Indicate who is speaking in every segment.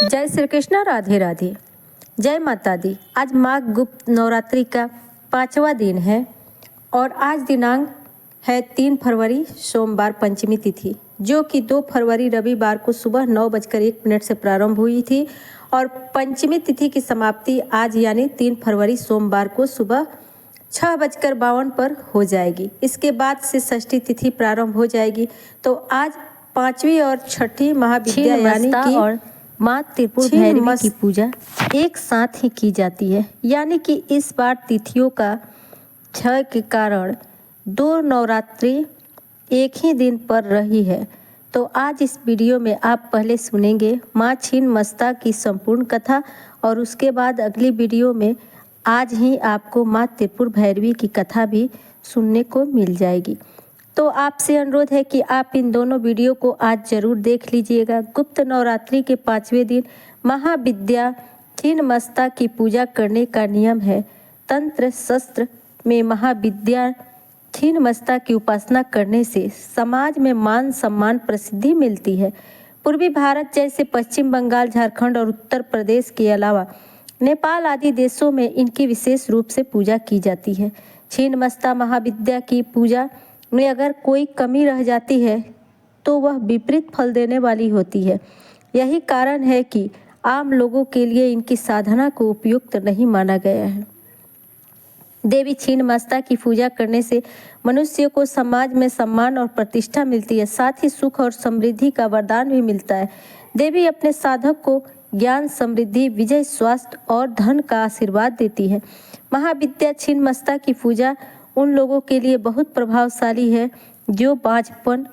Speaker 1: जय श्री कृष्ण, राधे राधे, जय माता दी। आज माघ गुप्त नवरात्रि का 5वां दिन है और आज दिनांक है 3 फरवरी सोमवार पंचमी तिथि, जो कि 2 फरवरी रविवार को सुबह 9:01 से प्रारंभ हुई थी और पंचमी तिथि की समाप्ति आज यानी 3 फरवरी सोमवार को सुबह 6:52 पर हो जाएगी। इसके बाद से षष्ठी तिथि प्रारंभ हो जाएगी। तो आज 5वीं और 6ठी महाविद्या यानी कि और माँ त्रिपुर भैरवी की पूजा एक साथ ही की जाती है, यानी कि इस बार तिथियों का क्षय के कारण 2 नवरात्रि एक ही दिन पर रही है। तो आज इस वीडियो में आप पहले सुनेंगे माँ छिन्नमस्ता की संपूर्ण कथा और उसके बाद अगली वीडियो में आज ही आपको माँ त्रिपुर भैरवी की कथा भी सुनने को मिल जाएगी। तो आपसे अनुरोध है कि आप इन दोनों वीडियो को आज जरूर देख लीजिएगा। गुप्त नवरात्रि के 5वें दिन महाविद्या छिन्नमस्ता की पूजा करने का नियम है। तंत्र शस्त्र में महाविद्या छिन्नमस्ता की उपासना करने से समाज में मान सम्मान प्रसिद्धि मिलती है। पूर्वी भारत जैसे पश्चिम बंगाल, झारखंड और उत्तर प्रदेश के अलावा नेपाल आदि देशों में इनकी विशेष रूप से पूजा की जाती है। छिन्नमस्ता महाविद्या की पूजा में अगर कोई कमी रह जाती है तो वह विपरीत फल देने वाली होती है। यही कारण है कि आम लोगों के लिए इनकी साधना को उपयुक्त नहीं माना गया है। देवी छिन्नमस्ता की पूजा करने से मनुष्य को समाज में सम्मान और प्रतिष्ठा मिलती है, साथ ही सुख और समृद्धि का वरदान भी मिलता है। देवी अपने साधक को ज्ञान, समृद्धि, विजय, स्वास्थ्य और धन का आशीर्वाद देती है। महाविद्या छिन्नमस्ता की पूजा उन लोगों के लिए बहुत प्रभावशाली है जो बांझपन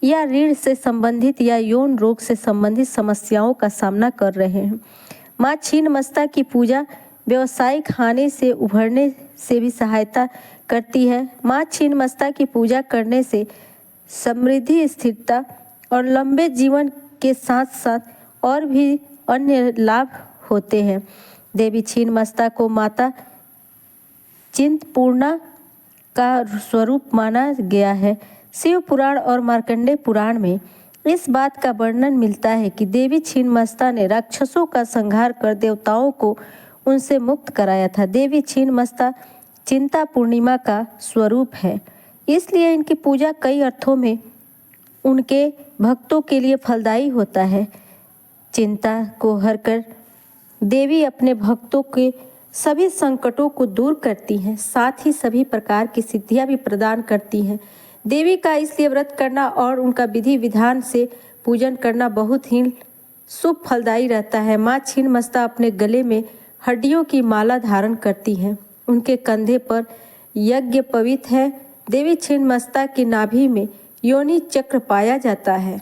Speaker 1: या रीढ़ से संबंधित या यौन रोग से संबंधित समस्याओं का सामना कर रहे हैं। माँ छिन्नमस्ता की पूजा व्यावसायिक हानि से उभरने से भी सहायता करती है। माँ छिन्नमस्ता की पूजा करने से समृद्धि, स्थिरता और लंबे जीवन के साथ साथ और भी अन्य लाभ होते हैं। देवी छिन्नमस्ता को माता चिंतपूर्णा का स्वरूप माना गया है। शिव पुराण और मार्कंडेय पुराण में इस बात का वर्णन मिलता है कि देवी छिन्नमस्ता ने राक्षसों का संहार कर देवताओं को उनसे मुक्त कराया था। देवी छिन्नमस्ता चिंता पूर्णिमा का स्वरूप है, इसलिए इनकी पूजा कई अर्थों में उनके भक्तों के लिए फलदायी होता है। चिंता को हरकर देवी अपने भक्तों के सभी संकटों को दूर करती हैं, साथ ही सभी प्रकार की सिद्धियां भी प्रदान करती हैं। देवी का इसलिए व्रत करना और उनका विधि विधान से पूजन करना बहुत ही शुभ फलदायी रहता है। माँ छिन्नमस्ता अपने गले में हड्डियों की माला धारण करती हैं। उनके कंधे पर यज्ञ पवित्र है। देवी छिन्नमस्ता की नाभि में योनि चक्र पाया जाता है।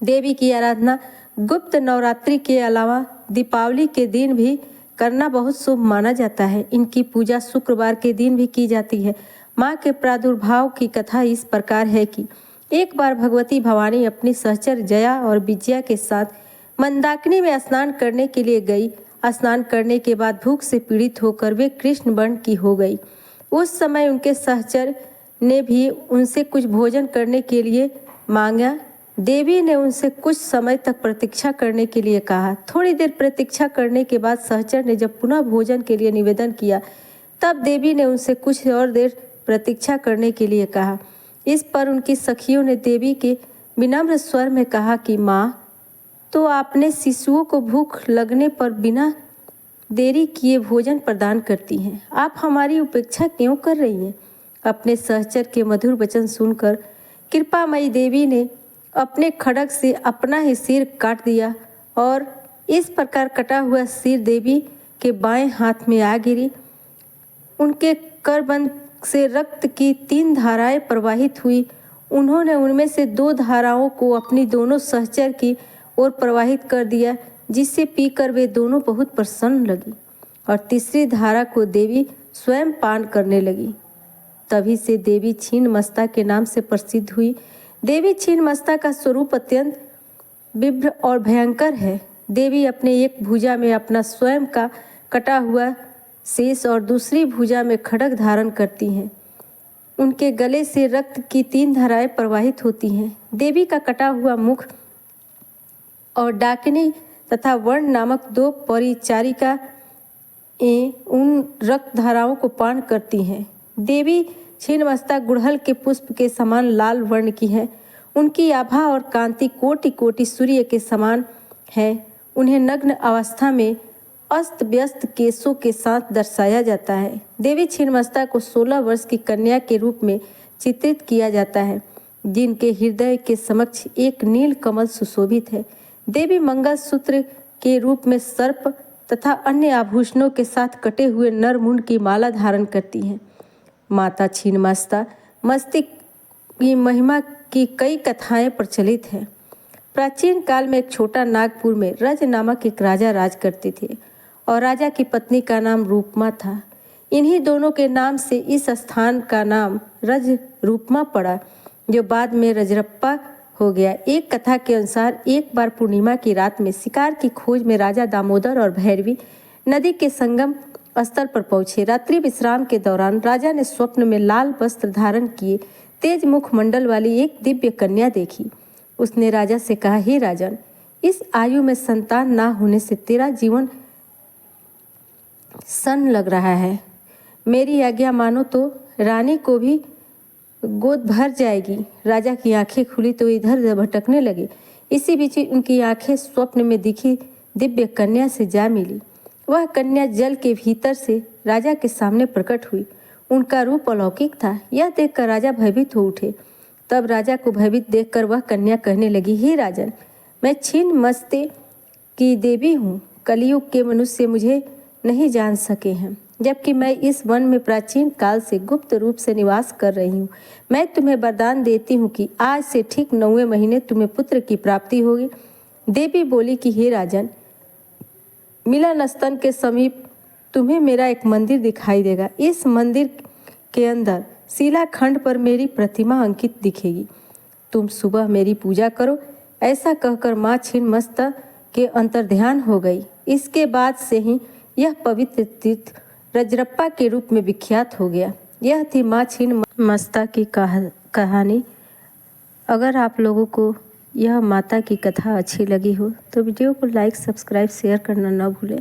Speaker 1: देवी की आराधना गुप्त नवरात्रि के अलावा दीपावली के दिन भी करना बहुत शुभ माना जाता है। इनकी पूजा शुक्रवार के दिन भी की जाती है। माँ के प्रादुर्भाव की कथा इस प्रकार है कि एक बार भगवती भवानी अपनी सहचर जया और विजया के साथ मंदाकिनी में स्नान करने के लिए गई। स्नान करने के बाद भूख से पीड़ित होकर वे कृष्ण वर्ण की हो गई। उस समय उनके सहचर ने भी उनसे कुछ भोजन करने के लिए मांगा। देवी ने उनसे कुछ समय तक प्रतीक्षा करने के लिए कहा। थोड़ी देर प्रतीक्षा करने के बाद सहचर ने जब पुनः भोजन के लिए निवेदन किया, तब देवी ने उनसे कुछ और देर प्रतीक्षा करने के लिए कहा। इस पर उनकी सखियों ने देवी के विनम्र स्वर में कहा कि माँ, तो आपने शिशुओं को भूख लगने पर बिना देरी किए भोजन प्रदान करती हैं, आप हमारी उपेक्षा क्यों कर रही हैं? अपने सहचर के मधुर वचन सुनकर कृपामयी देवी ने अपने खड्ग से अपना ही सिर काट दिया और इस प्रकार कटा हुआ सिर देवी के बाएं हाथ में आ गिरी। उनके करबंद से रक्त की 3 धाराएं प्रवाहित हुई। उन्होंने उनमें से 2 धाराओं को अपनी दोनों सहचर की ओर प्रवाहित कर दिया, जिससे पीकर वे दोनों बहुत प्रसन्न लगी और तीसरी धारा को देवी स्वयं पान करने लगी। तभी से देवी छिन्नमस्ता के नाम से प्रसिद्ध हुई। देवी छिन्नमस्ता का स्वरूप अत्यंत विभ्र और भयंकर है। देवी अपने एक भुजा में अपना स्वयं का कटा हुआ शेष और दूसरी भुजा में खड्ग धारण करती हैं। उनके गले से रक्त की 3 धाराएं प्रवाहित होती हैं। देवी का कटा हुआ मुख और डाकिनी तथा वर्ण नामक 2 परिचारिका उन रक्त धाराओं को पान करती हैं। देवी छिन्नमस्ता गुड़हल के पुष्प के समान लाल वर्ण की है। उनकी आभा और कांति कोटि कोटि सूर्य के समान है। उन्हें नग्न अवस्था में अस्त व्यस्त केशों के साथ दर्शाया जाता है। देवी छिन्नमस्ता को 16 वर्ष की कन्या के रूप में चित्रित किया जाता है, जिनके हृदय के समक्ष एक नील कमल सुशोभित है। देवी मंगलसूत्र के रूप में सर्प तथा अन्य आभूषणों के साथ कटे हुए नरमुंड की माला धारण करती हैं। माता छिन्नमस्ता मस्तिष्क की महिमा की कई कथाएं प्रचलित हैं। प्राचीन काल में एक छोटा नागपुर में रज नामक एक राजा राज करते थे और राजा की पत्नी का नाम रूपमा था। इन्हीं दोनों के नाम से इस स्थान का नाम रज रूपमा पड़ा, जो बाद में रजरप्पा हो गया। एक कथा के अनुसार एक बार पूर्णिमा की रात में शिकार की खोज में राजा दामोदर और भैरवी नदी के संगम स्थल पर पहुंचे। रात्रि विश्राम के दौरान राजा ने स्वप्न में लाल वस्त्र धारण किए तेज मुखमंडल वाली एक दिव्य कन्या देखी। उसने राजा से कहा, हे राजन, इस आयु में संतान ना होने से तेरा जीवन सन लग रहा है। मेरी आज्ञा मानो तो रानी को भी गोद भर जाएगी। राजा की आंखें खुली तो इधर उधर भटकने लगे। इसी बीच उनकी आंखें स्वप्न में दिखी दिव्य कन्या से जा मिली। वह कन्या जल के भीतर से राजा के सामने प्रकट हुई। उनका रूप अलौकिक था। यह देखकर राजा भयभीत हो उठे। तब राजा को भयभीत देखकर वह कन्या कहने लगी, हे राजन, मैं छिन्नमस्ते की देवी हूँ। कलयुग के मनुष्य मुझे नहीं जान सके हैं, जबकि मैं इस वन में प्राचीन काल से गुप्त रूप से निवास कर रही हूँ। मैं तुम्हें वरदान देती हूँ कि आज से ठीक 9वें महीने तुम्हें पुत्र की प्राप्ति होगी। देवी बोली कि हे राजन, मिलन स्तन के समीप तुम्हें मेरा एक मंदिर दिखाई देगा। इस मंदिर के अंदर शिलाखंड पर मेरी प्रतिमा अंकित दिखेगी। तुम सुबह मेरी पूजा करो। ऐसा कहकर माँ छिन्नमस्ता के अंतर्ध्यान हो गई। इसके बाद से ही यह पवित्र तीर्थ रजरप्पा के रूप में विख्यात हो गया। यह थी माँ छिन्नमस्ता की कहानी। अगर आप लोगों को यह माता की कथा अच्छी लगी हो तो वीडियो को लाइक, सब्सक्राइब, शेयर करना न भूलें।